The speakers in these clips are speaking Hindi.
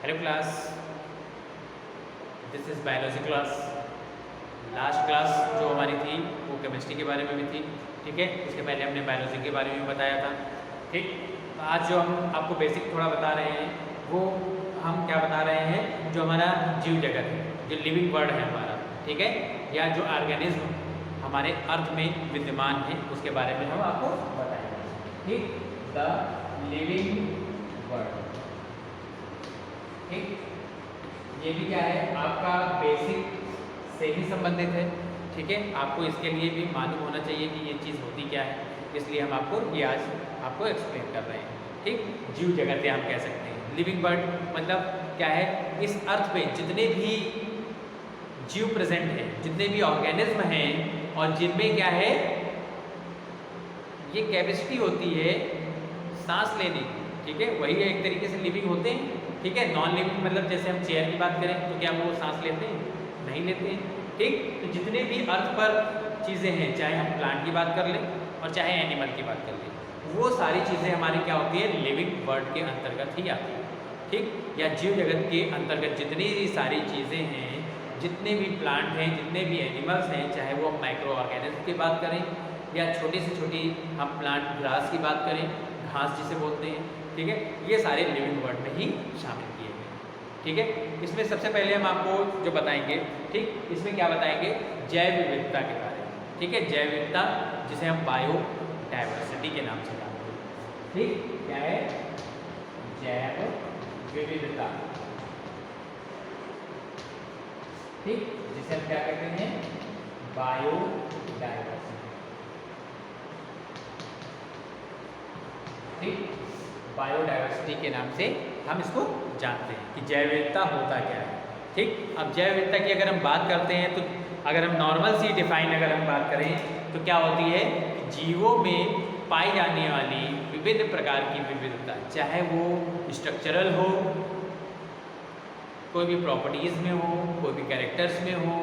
Hello class, this is biology class. Last class जो हमारी थी वो केमिस्ट्री के बारे में भी थी, ठीक है। उसके पहले हमने बायोलॉजी के बारे में बताया था, ठीक। तो आज जो हम आपको बेसिक थोड़ा बता रहे हैं वो हम क्या बता रहे हैं, जो हमारा जीव जगत है, जो लिविंग वर्ल्ड है हमारा, ठीक है, या जो ऑर्गेनिज्म हमारे अर्थ में विद्यमान है उसके बारे में हम आपको बताएंगे, ठीक। द लिविंग वर्ल्ड, ठीक। ये भी क्या है, आपका बेसिक से ही संबंधित है, ठीक है। आपको इसके लिए भी मालूम होना चाहिए कि ये चीज़ होती क्या है, इसलिए हम आपको ये आज आपको एक्सप्लेन कर रहे हैं, ठीक। जीव जगत या हम कह सकते हैं लिविंग वर्ल्ड, मतलब क्या है, इस अर्थ पे जितने भी जीव प्रेजेंट हैं, जितने भी ऑर्गेनिज्म हैं और जिनमें क्या है, ये कैपेसिटी होती है सांस लेने की, ठीक है, वही एक तरीके से लिविंग होते हैं, ठीक है। नॉन लिविंग मतलब जैसे हम चेयर की बात करें तो क्या वो सांस लेते हैं? नहीं लेते हैं, ठीक। तो जितने भी अर्थ पर चीज़ें हैं, चाहे हम प्लांट की बात कर लें और चाहे एनिमल की बात कर लें, वो सारी चीज़ें हमारी क्या होती है, लिविंग वर्ल्ड के अंतर्गत ही आती है, ठीक। या जीव जगत के अंतर्गत जितनी भी सारी चीज़ें हैं, जितने भी प्लांट हैं, जितने भी एनिमल्स हैं, चाहे वो हम माइक्रो ऑर्गेनिज्म की बात करें या छोटी से छोटी हम प्लांट ग्रास की बात करें, घास जिसे बोलते हैं, ठीक है, ये सारे लिविंग वर्ल्ड में ही शामिल किए गए, ठीक है। इसमें सबसे पहले हम आपको जो बताएंगे, ठीक, इसमें क्या बताएंगे, जैव विविधता के बारे में, ठीक है। जैव विविधता जिसे हम बायो डायवर्सिटी के नाम से जानते हैं, ठीक। क्या है? जैव विविधता, ठीक, जिसे हम क्या कहते हैं, बायो डायवर्सिटी, ठीक। बायोडाइवर्सिटी के नाम से हम इसको जानते हैं कि जैव विविधता होता क्या है, ठीक। अब जैव विविधता की अगर हम बात करते हैं तो अगर हम नॉर्मल सी डिफाइन अगर हम बात करें तो क्या होती है, जीवों में पाई जाने वाली विभिन्न प्रकार की विविधता, चाहे वो स्ट्रक्चरल हो, कोई भी प्रॉपर्टीज़ में हो, कोई भी कैरेक्टर्स में हो,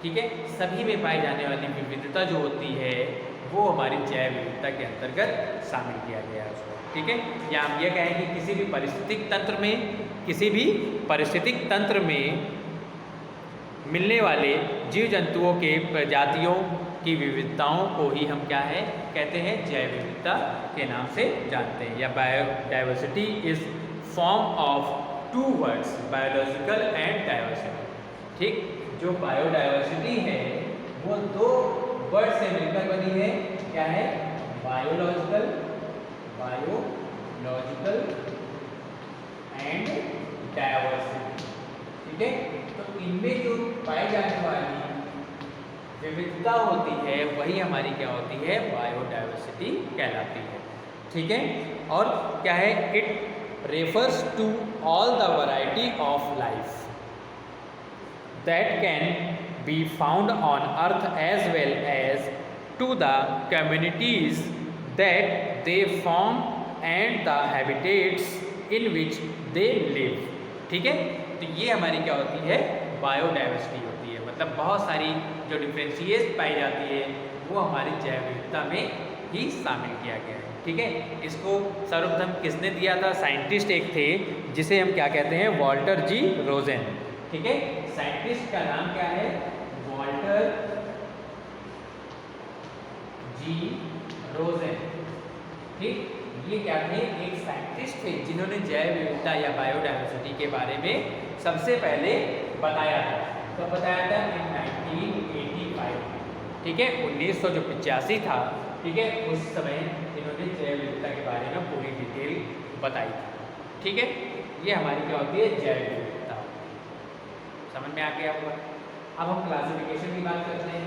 ठीक है, सभी में पाई जाने वाली विविधता जो होती है वो हमारी जैव विविधता के अंतर्गत शामिल किया गया है उसको, ठीक है। या हम ये कहें कि किसी भी पारिस्थितिक तंत्र में मिलने वाले जीव जंतुओं के प्रजातियों की विविधताओं को ही हम क्या है कहते हैं, जैव विविधता के नाम से जानते हैं। या biodiversity is form of two words, biological and diversity, ठीक। जो बायोडाइवर्सिटी है वो दो वर्ड से मिलकर बनी है, क्या है, बायोलॉजिकल एंड डायवर्सिटी, ठीक है। तो इनमें जो पाई जाने वाली विविधता होती है वही हमारी क्या होती है, बायोडाइवर्सिटी कहलाती है, ठीक है। और क्या है, it refers to all the variety of life that can be found on earth as well as to the communities that they form and the habitats in which they live, ठीक है। तो ये हमारी क्या होती है, बायोडाइवर्सिटी होती है, मतलब बहुत सारी जो डिफ्रेंशिएट पाई जाती है वो हमारी जैव विविधता में ही शामिल किया गया है, ठीक है। इसको सर्वप्रथम किसने दिया था, साइंटिस्ट एक थे जिसे हम क्या कहते हैं, वॉल्टर जी रोजेन, ठीक है। साइंटिस्ट का नाम क्या है, वॉल्टर जी रोजेन, ठीक। ये क्या थे, एक साइंटिस्ट थे जिन्होंने जैव विविधता या बायोडाइवर्सिटी के बारे में सबसे पहले बताया था। तो बताया था इन 1985, ठीक है, 1985 था, ठीक है, उस समय इन्होंने जैव विविधता के बारे में पूरी डिटेल बताई थी, ठीक है। ये हमारी क्या होती है, जैव विविधता, समझ में आ गया होगा। अब हम क्लासिफिकेशन की बात करते हैं।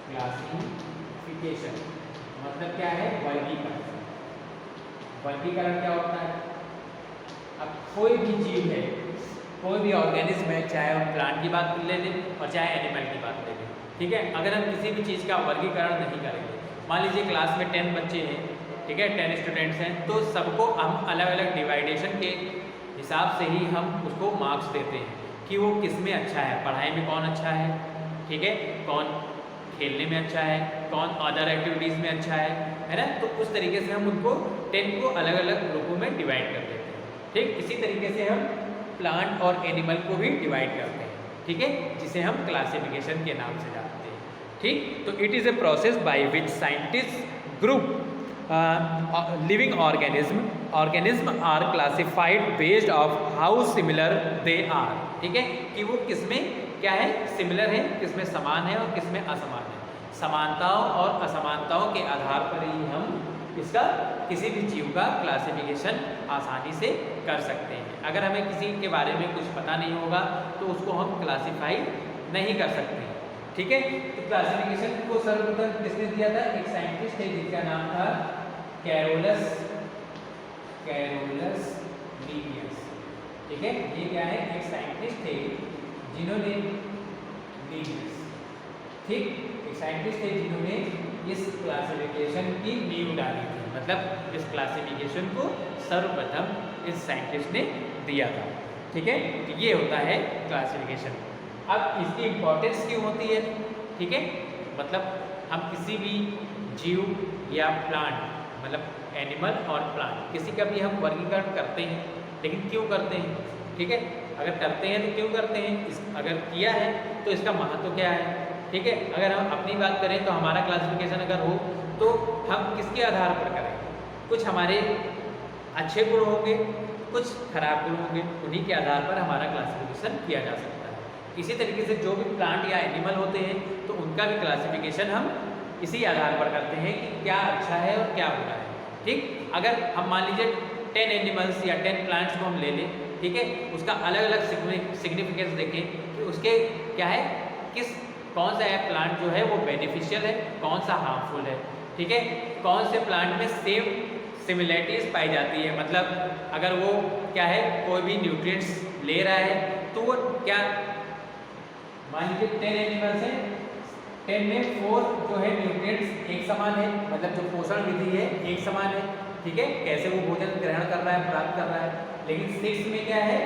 क्लासिफिकेशन मतलब क्या है, वर्गीकरण। वर्गीकरण क्या होता है, अब कोई भी जीव है, कोई भी ऑर्गेनिज्म है, चाहे हम प्लांट की बात ले लें और चाहे एनिमल की बात ले लें, ठीक है। अगर हम किसी भी चीज़ का वर्गीकरण नहीं करेंगे, मान लीजिए क्लास में 10 बच्चे हैं, ठीक है, 10 स्टूडेंट्स हैं, तो सबको हम अलग अलग डिवाइडेशन के हिसाब से ही हम उसको मार्क्स देते हैं कि वो किस में अच्छा है, पढ़ाई में कौन अच्छा है, ठीक है, कौन खेलने में अच्छा है, कौन अदर एक्टिविटीज़ में अच्छा है ना। तो उस तरीके से हम उनको 10 को अलग अलग ग्रुपों में डिवाइड कर देते हैं, ठीक, इसी तरीके से हम प्लांट और एनिमल को भी डिवाइड करते हैं, ठीक है, जिसे हम क्लासिफिकेशन के नाम से जानते हैं। ठीक, तो it is a process by which scientist group living organism are classified based of how similar they are. ठीक है, कि वो किसमें क्या है, सिमिलर है, किसमें समान है और किसमें असमान है। समानताओं और असमानताओं के आधार पर ही हम इसका किसी भी जीव का क्लासिफिकेशन आसानी से कर सकते हैं। अगर हमें किसी के बारे में कुछ पता नहीं होगा तो उसको हम क्लासिफाई नहीं कर सकते। ठीक है, तो क्लासिफिकेशन को सर्वप्रथम किसने दिया था? एक साइंटिस्ट है जिसका नाम था कैरोलस लीनियस। ठीक है, ये क्या है, एक साइंटिस्ट थे जिन्होंने लीनियस, ठीक, एक साइंटिस्ट थे जिन्होंने इस क्लासिफिकेशन की नींव डाली थी। मतलब इस क्लासिफिकेशन को सर्वप्रथम इस साइंटिस्ट ने दिया था। ठीक है, तो ये होता है क्लासिफिकेशन। अब इसकी इम्पोर्टेंस क्यों होती है? ठीक है, मतलब हम किसी भी जीव या प्लांट, मतलब एनिमल और प्लांट, किसी का भी हम वर्गीकरण करते हैं, लेकिन क्यों करते हैं? ठीक है, अगर करते हैं तो क्यों करते हैं, अगर किया है तो इसका महत्व क्या है? ठीक है, अगर हम अपनी बात करें तो हमारा क्लासिफिकेशन अगर हो तो हम किसके आधार पर करें? कुछ हमारे अच्छे गुण होंगे, कुछ खराब गुण होंगे, उन्हीं के आधार पर हमारा क्लासिफिकेशन किया जा सकता है। इसी तरीके से जो भी प्लांट या एनिमल होते हैं तो उनका भी क्लासिफिकेशन हम इसी आधार पर करते हैं कि क्या अच्छा है और क्या बुरा है। ठीक, अगर हम मान लीजिए 10 एनिमल्स या 10 प्लांट्स को हम ले लें, ठीक है, उसका अलग अलग सिग्निफिकेंस देखें कि उसके क्या है, कौन सा है प्लांट जो है वो बेनिफिशियल है, कौन सा हार्मफुल है। ठीक है, कौन से प्लांट में सेम सिमिलरिटीज पाई जाती है, मतलब अगर वो क्या है कोई भी न्यूट्रिएंट्स ले रहा है तो वो क्या, मान लीजिए 10 एनिमल्स हैं, 10 में 4 जो है न्यूट्रिएंट्स एक समान है, मतलब जो पोषण विधि है एक समान है। ठीक है, कैसे वो भोजन ग्रहण कर रहा है, प्राप्त कर रहा है, लेकिन 6 में क्या है,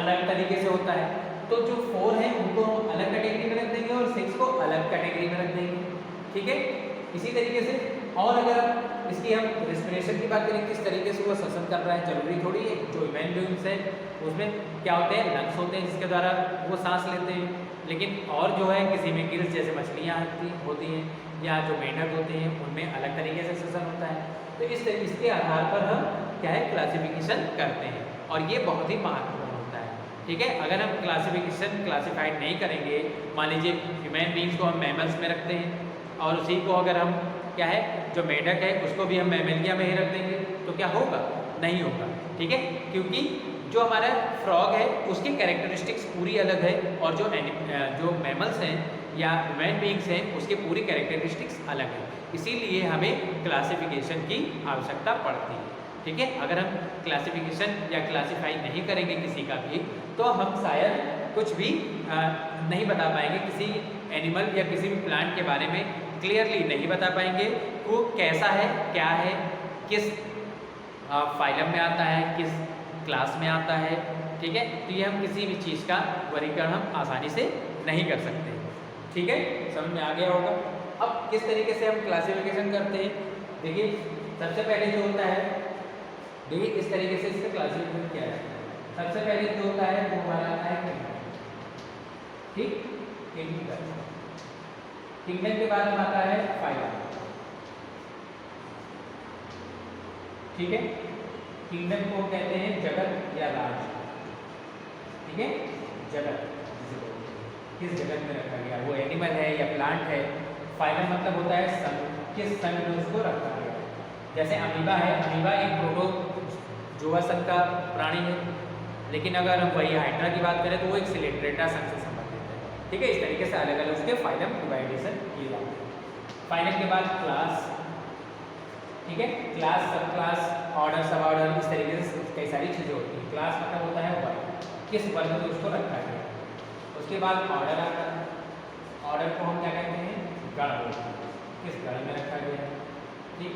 अलग तरीके से होता है। तो जो 4 है उनको अलग कैटेगरी में रख देंगे और 6 को अलग कैटेगरी में रख देंगे। ठीक है, इसी तरीके से, और अगर इसकी हम रेस्पिरेशन की बात करें, किस तरीके से वो श्वसन कर रहा है, जरूरी थोड़ी है। जो ह्यूमन बीइंग्स है उसमें क्या होते हैं, लंग्स होते हैं जिसके द्वारा वो सांस लेते हैं, लेकिन और जो है किसी में गिल्स जैसे मछलियाँ होती हैं या जो मेंढक होते हैं उनमें अलग तरीके से श्वसन होता है। तो इसके आधार पर हम क्या है क्लासिफिकेशन करते हैं, और ये बहुत ही महत्वपूर्ण होता है। ठीक है, अगर हम क्लासिफाइड नहीं करेंगे, मान लीजिए ह्यूमन बीइंग्स को हम मैमल्स में रखते हैं और उसी को अगर हम क्या है जो मेंढक है उसको भी हम मैमेलिया में ही रख देंगे, तो क्या होगा? नहीं होगा। ठीक है, क्योंकि जो हमारा फ्रॉग है उसकी कैरेक्टरिस्टिक्स पूरी अलग है, और जो मैमल्स हैं या ह्यूमन बीइंग्स हैं उसके पूरी कैरेक्टरिस्टिक्स अलग है। इसीलिए हमें क्लासिफिकेशन की आवश्यकता पड़ती है। ठीक है, अगर हम क्लासिफिकेशन या क्लासिफाई नहीं करेंगे किसी का भी, तो हम शायद कुछ भी नहीं बता पाएंगे, किसी एनिमल या किसी भी प्लांट के बारे में क्लियरली नहीं बता पाएंगे वो कैसा है, क्या है, किस फाइलम में आता है, किस क्लास में आता है। ठीक है, तो ये हम किसी भी चीज़ का वर्गीकरण हम आसानी से नहीं कर सकते। ठीक है, समझ में आ गया होगा। अब किस तरीके से हम क्लासिफिकेशन करते हैं, देखिए सबसे पहले जो होता है, देखिए इस तरीके से इसका क्लासिफिकेशन किया जाता है। सबसे पहले जो होता है वो हमारा आता है किंगडम। ठीक, किंगडम के बाद में आता है फाइलम। ठीक है, किंगडम को कहते हैं जगत या राज्य। ठीक है, जगत किस जगत में रखा गया, वो एनिमल है या प्लांट है। फाइलम मतलब होता है संघ, किस संघ में उसको रखा गया। जैसे अमीबा है, अमीबा एक प्रोटोजोआ संघ का प्राणी है, लेकिन अगर हम वही हाइड्रा की बात करें तो वो एक सिलेंड्रेटा संघ से संबंधित है। ठीक है, इस तरीके से अलग अलग उसके फाइलम डिवाइडेशन किए जाते हैं। फाइलम के बाद क्लास। ठीक है, क्लास, सब क्लास, ऑर्डर, सब ऑर्डर, इस तरीके से कई सारी चीज़ें होती हैं। क्लास मतलब होता है वर्ग, किस वर्ग में उसको रखा गया। उसके बाद ऑर्डर आता है, ऑर्डर को हम क्या कहते हैं, गण बोलते हैं, किस गण में रखा गया है। ठीक,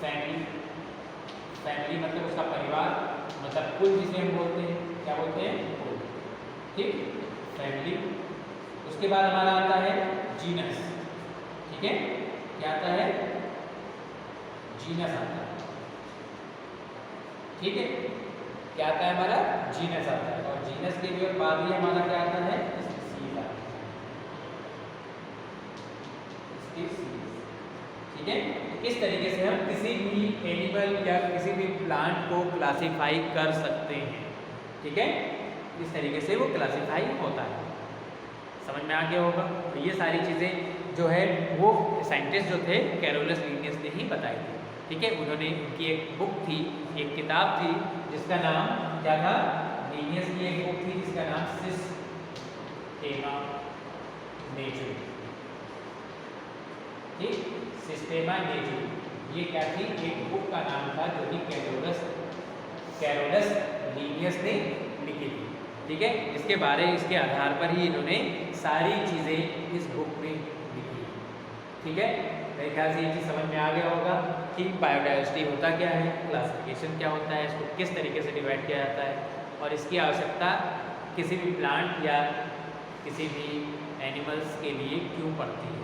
फैमिली, फैमिली मतलब उसका परिवार, मतलब कुल जिसे हम बोलते हैं, क्या बोलते हैं, कुल। ठीक, फैमिली। उसके बाद हमारा आता है जीनस। ठीक है, क्या आता है, जीनस आता है। ठीक है, क्या आता है हमारा जीनस आता है, और जीनस के भी और बाद ही हमारा क्या आता है स्पीसीज आता है, स्पीसीज। ठीक है, इस तरीके से हम किसी भी एनिमल या किसी भी प्लांट को क्लासिफाई कर सकते हैं। ठीक है, इस तरीके से वो क्लासिफाई होता है। समझ में आ गया होगा। तो ये सारी चीज़ें जो है वो साइंटिस्ट जो थे कैरोलस लीनियस ने ही बताई थी। ठीक है, उन्होंने उनकी एक बुक थी, एक किताब थी जिसका नाम क्या था, लीनियस की एक बुक थी जिसका नाम सिस्टेमा नेचुरली। ठीक, सिस्टेमा नेचुरली ये क्या थी, एक बुक का नाम था जो कि कैरोलस लीनियस ने लिखी थी। ठीक है, इसके आधार पर ही इन्होंने सारी चीज़ें इस बुक में लिखी। ठीक है, मेरे ख्याल से ये चीज़ समझ में आ गया होगा कि बायोडाइवर्सिटी होता क्या है, क्लासिफिकेशन क्या होता है, इसको किस तरीके से डिवाइड किया जाता है, और इसकी आवश्यकता किसी भी प्लांट या किसी भी एनिमल्स के लिए क्यों पड़ती है।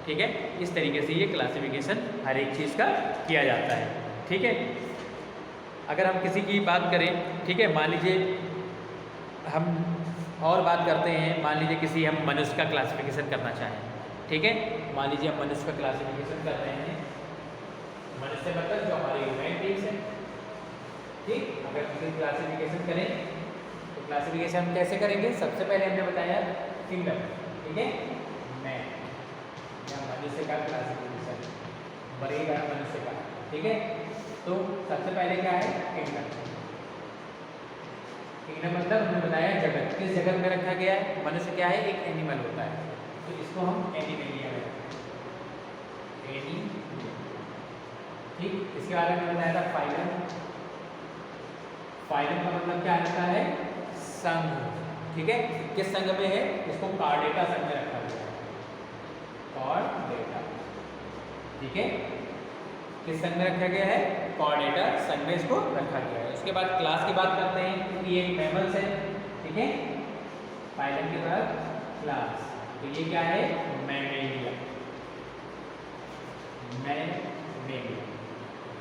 ठीक है, इस तरीके से ये क्लासिफिकेशन हर एक चीज़ का किया जाता है। ठीक है, अगर हम किसी की बात करें, ठीक है, मान लीजिए हम और बात करते हैं, मान लीजिए किसी हम मनुष्य का क्लासिफिकेशन करना चाहें। ठीक है, मान लीजिए हम मनुष्य का क्लासिफिकेशन कर रहे हैं, मनुष्य मतलब जो हमारे ह्यूमन बीइंग्स हैं। ठीक, अगर किसी क्लासिफिकेशन करें तो क्लासिफिकेशन हम कैसे करेंगे, सबसे पहले हमने बताया किंगडम। ठीक है, मैन या मनुष्य का क्लासिफिकेशन, वर्गीकरण मनुष्य का। ठीक है, तो सबसे पहले क्या है किंगडम। किंगडम मतलब हमने बताया जगत, किस जगत में रखा गया है, मनुष्य क्या है एक एनिमल होता है, तो इसको हम एनिमलिया में रखते हैं, एनिमल। ठीक, इसके बारे में बताया था फाइलम। फाइलम का मतलब क्या रहता है संघ। ठीक है, किस संघ में है, इसको कार्डेटा संघ में रखा गया है, कार्डेटा। ठीक है, किस संघ में रखा गया है, कॉर्डेटा संघ में इसको रखा गया है। उसके बाद क्लास की बात करते हैं, क्योंकि ये मैमल्स है। ठीक है, फाइलम के बाद क्लास, तो ये क्या है मैमेलिया, मैमेलिया।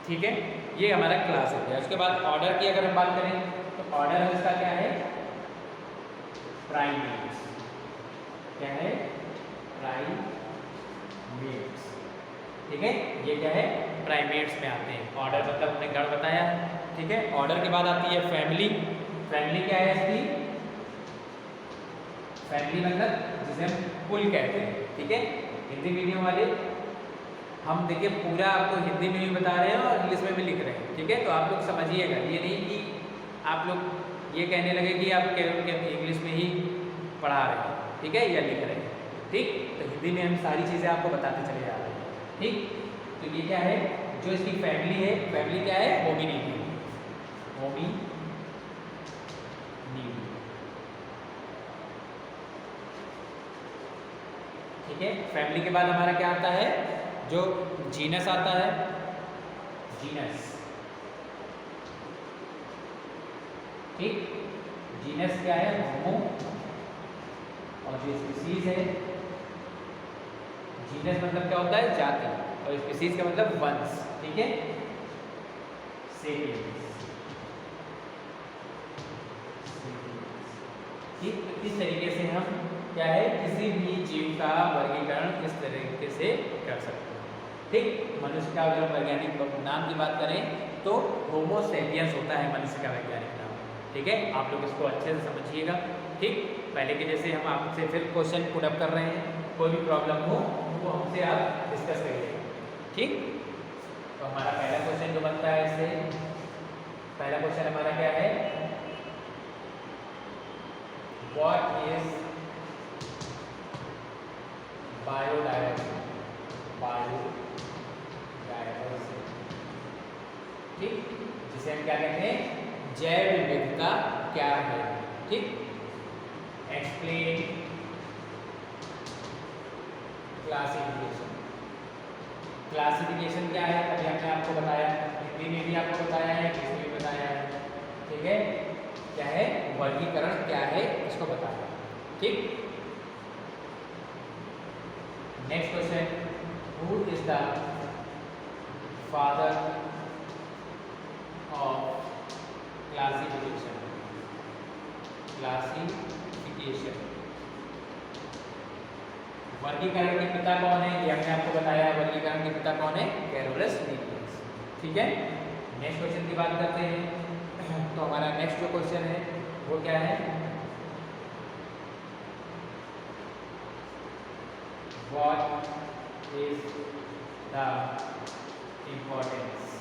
ठीक है, ये हमारा क्लास हो गया। उसके बाद ऑर्डर की अगर हम बात करें तो ऑर्डर इसका क्या है प्राइमेट्स। क्या है प्राइमेट्स। ठीक है, ये क्या है प्राइमेट्स में आते हैं। ऑर्डर मतलब हमने गण बताया। ठीक है, ऑर्डर के बाद आती है फैमिली। फैमिली क्या है इसकी, फैमिली मतलब जिसे हम कुल कहते हैं। ठीक है, हिंदी मीडियम वाले हम देखिए पूरा आपको हिंदी में भी बता रहे हैं और इंग्लिश में भी लिख रहे हैं। ठीक है, तो आप लोग समझिएगा, ये नहीं कि आप लोग ये कहने लगे कि आप केवल इंग्लिश में ही पढ़ा रहे हैं। ठीक है, या लिख रहे हैं। ठीक, तो हिंदी में हम सारी चीज़ें आपको बताते चले जा रहे हैं। ठीक, तो ये क्या है, जो इसकी फैमिली है, फैमिली क्या है होमिनिड, होमिनिड। ठीक है, फैमिली के बाद हमारा क्या आता है, जो जीनस आता है, जीनस। ठीक, जीनस क्या है होमो, और जो स्पीसीज है, जीनस मतलब क्या होता है जाति, और स्पीसीज का मतलब वंश। ठीक है, सेपियंस। ठीक, इस तरीके से हम क्या है किसी भी जीव का वर्गीकरण इस तरीके से कर सकते हैं। ठीक, मनुष्य का अगर वैज्ञानिक नाम की बात करें तो होमो सेपियंस होता है मनुष्य का वैज्ञानिक नाम। ठीक है, आप लोग इसको अच्छे से समझिएगा। ठीक, पहले के जैसे हम आपसे फिर क्वेश्चन पुट अप कर रहे हैं, कोई भी प्रॉब्लम हो तो हमसे आप डिस्कस करिएगा। ठीक, तो हमारा पहला क्वेश्चन जो बनता है इससे, पहला क्वेश्चन हमारा क्या है, व्हाट इज बायोडायवर्सिटी, बायोडायवर्सिटी। ठीक, जिसे हम क्या कहते हैं जैव विविधता क्या है। ठीक, एक्सप्लेन क्लासिफिकेशन। क्लासिफिकेशन क्या है, अभी हमने आपको बताया, हिंदी में भी आपको बताया है, इंग्लिश में भी बताया है। ठीक है, क्या है वर्गीकरण क्या है इसको बताया। ठीक, next question, who is the father of classification. Classification. वर्गीकरण के पिता कौन है, ये हमने आपको बताया। वर्गीकरण के पिता कौन है, कैरोलस लिनियस। ठीक है, नेक्स्ट क्वेश्चन की बात करते हैं। तो हमारा नेक्स्ट जो क्वेश्चन है वो क्या है, what is the importance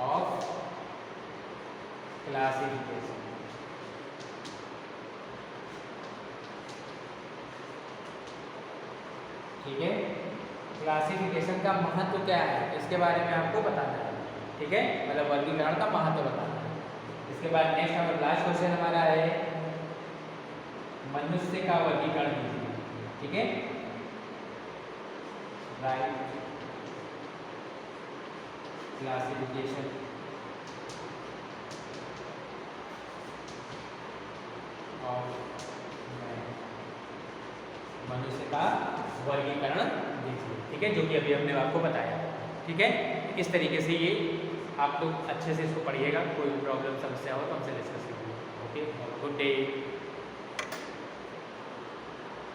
of classification. ठीक है, क्लासिफिकेशन का महत्व क्या है इसके बारे में आपको बताना है। ठीक है, मतलब वर्गीकरण का महत्व बताना है। इसके बाद नेक्स्ट हमारा लास्ट क्वेश्चन हमारा है, मनुष्य का वर्गीकरण कीजिए। ठीक है, राइट क्लासिफिकेशन ऑफ मैन, मनुष्य का वर्गीकरण दीजिए। ठीक है, जो कि अभी हमने आपको बताया। ठीक है, इस तरीके से ये आप लोग अच्छे से इसको पढ़िएगा। कोई भी प्रॉब्लम समस्या हो तो हमसे डिस्कस कीजिए। Okay, good day.